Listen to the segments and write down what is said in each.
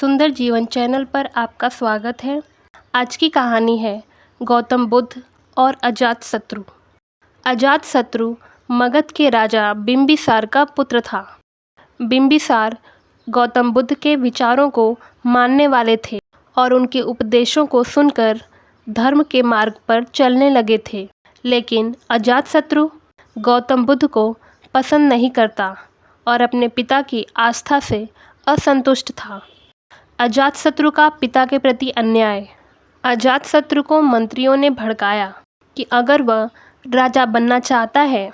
सुंदर जीवन चैनल पर आपका स्वागत है। आज की कहानी है गौतम बुद्ध और अजातशत्रु। अजातशत्रु मगध के राजा बिंबिसार का पुत्र था। बिंबिसार गौतम बुद्ध के विचारों को मानने वाले थे और उनके उपदेशों को सुनकर धर्म के मार्ग पर चलने लगे थे। लेकिन अजातशत्रु गौतम बुद्ध को पसंद नहीं करता और अपने पिता की आस्था से असंतुष्ट था। अजातशत्रु का पिता के प्रति अन्याय। अजातशत्रु को मंत्रियों ने भड़काया कि अगर वह राजा बनना चाहता है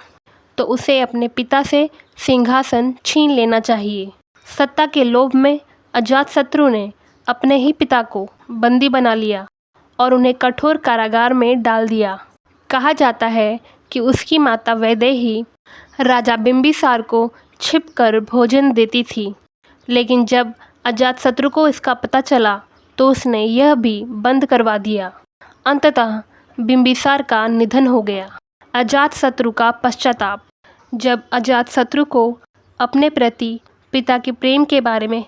तो उसे अपने पिता से सिंहासन छीन लेना चाहिए। सत्ता के लोभ में अजातशत्रु ने अपने ही पिता को बंदी बना लिया और उन्हें कठोर कारागार में डाल दिया। कहा जाता है कि उसकी माता वैदेही राजा बिंबिसार को छिपकर भोजन देती थी, लेकिन जब अजातशत्रु को इसका पता चला तो उसने यह भी बंद करवा दिया। अंततः बिंबिसार का निधन हो गया। अजातशत्रु का पश्चाताप। जब अजातशत्रु को अपने प्रति पिता के प्रेम के बारे में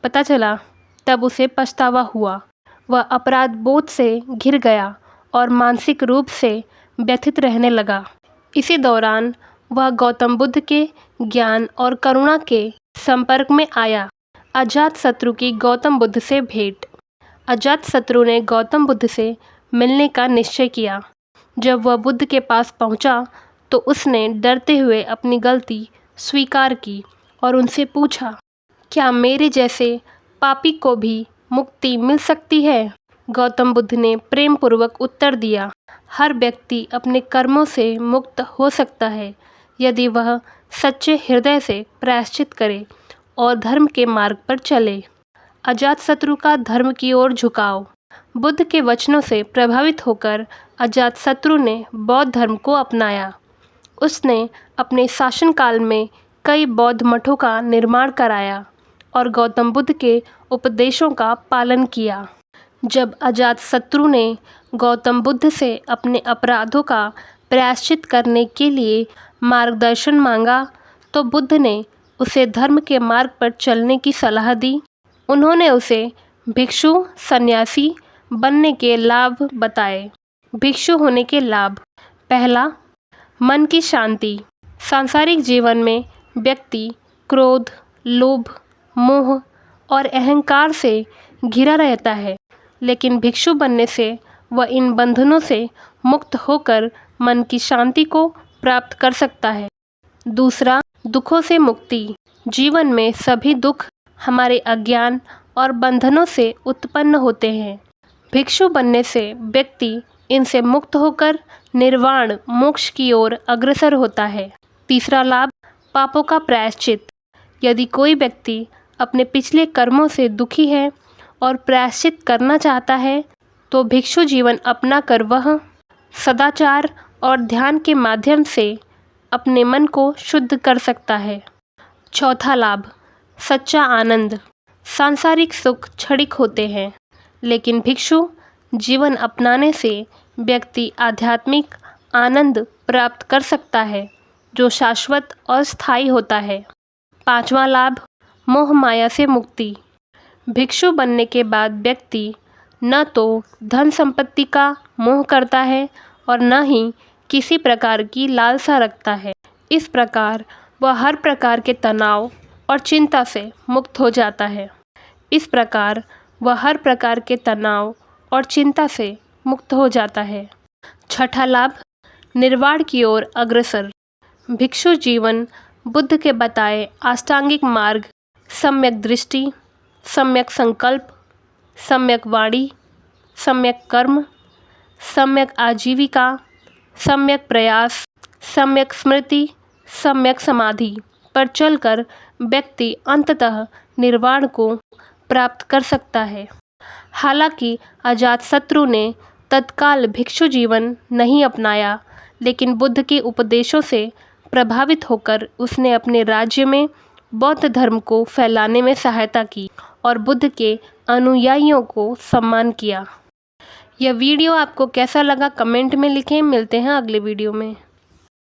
पता चला तब उसे पछतावा हुआ। वह अपराध बोध से घिर गया और मानसिक रूप से व्यथित रहने लगा। इसी दौरान वह गौतम बुद्ध के ज्ञान और करुणा के संपर्क में आया। अजातशत्रु की गौतम बुद्ध से भेंट। अजातशत्रु ने गौतम बुद्ध से मिलने का निश्चय किया। जब वह बुद्ध के पास पहुंचा तो उसने डरते हुए अपनी गलती स्वीकार की और उनसे पूछा, क्या मेरे जैसे पापी को भी मुक्ति मिल सकती है? गौतम बुद्ध ने प्रेम पूर्वक उत्तर दिया, हर व्यक्ति अपने कर्मों से मुक्त हो सकता है यदि वह सच्चे हृदय से प्रायश्चित करे और धर्म के मार्ग पर चले। अजातशत्रु का धर्म की ओर झुकाव। बुद्ध के वचनों से प्रभावित होकर अजातशत्रु ने बौद्ध धर्म को अपनाया। उसने अपने शासनकाल में कई बौद्ध मठों का निर्माण कराया और गौतम बुद्ध के उपदेशों का पालन किया। जब अजातशत्रु ने गौतम बुद्ध से अपने अपराधों का प्रायश्चित करने के लिए मार्गदर्शन मांगा तो बुद्ध ने उसे धर्म के मार्ग पर चलने की सलाह दी। उन्होंने उसे भिक्षु सन्यासी बनने के लाभ बताए। भिक्षु होने के लाभ। पहला, मन की शांति। सांसारिक जीवन में व्यक्ति क्रोध, लोभ, मोह और अहंकार से घिरा रहता है, लेकिन भिक्षु बनने से वह इन बंधनों से मुक्त होकर मन की शांति को प्राप्त कर सकता है। दूसरा, दुखों से मुक्ति। जीवन में सभी दुख हमारे अज्ञान और बंधनों से उत्पन्न होते हैं। भिक्षु बनने से व्यक्ति इनसे मुक्त होकर निर्वाण मोक्ष की ओर अग्रसर होता है। तीसरा लाभ, पापों का प्रायश्चित। यदि कोई व्यक्ति अपने पिछले कर्मों से दुखी है और प्रायश्चित करना चाहता है तो भिक्षु जीवन अपनाकर वह सदाचार और ध्यान के माध्यम से अपने मन को शुद्ध कर सकता है। चौथा लाभ, सच्चा आनंद। सांसारिक सुख क्षणिक होते हैं, लेकिन भिक्षु जीवन अपनाने से व्यक्ति आध्यात्मिक आनंद प्राप्त कर सकता है जो शाश्वत और स्थायी होता है। पांचवा लाभ, मोह माया से मुक्ति। भिक्षु बनने के बाद व्यक्ति न तो धन संपत्ति का मोह करता है और न ही किसी प्रकार की लालसा रखता है। इस प्रकार वह हर प्रकार के तनाव और चिंता से मुक्त हो जाता है। छठा लाभ, निर्वाण की ओर अग्रसर। भिक्षु जीवन बुद्ध के बताए अष्टांगिक मार्ग, सम्यक दृष्टि, सम्यक संकल्प, सम्यक वाणी, सम्यक कर्म, सम्यक आजीविका, सम्यक प्रयास, सम्यक स्मृति, सम्यक समाधि पर चलकर व्यक्ति अंततः निर्वाण को प्राप्त कर सकता है। हालांकि अजातशत्रु ने तत्काल भिक्षु जीवन नहीं अपनाया, लेकिन बुद्ध के उपदेशों से प्रभावित होकर उसने अपने राज्य में बौद्ध धर्म को फैलाने में सहायता की और बुद्ध के अनुयायियों को सम्मान किया। यह वीडियो आपको कैसा लगा कमेंट में लिखें। मिलते हैं अगले वीडियो में।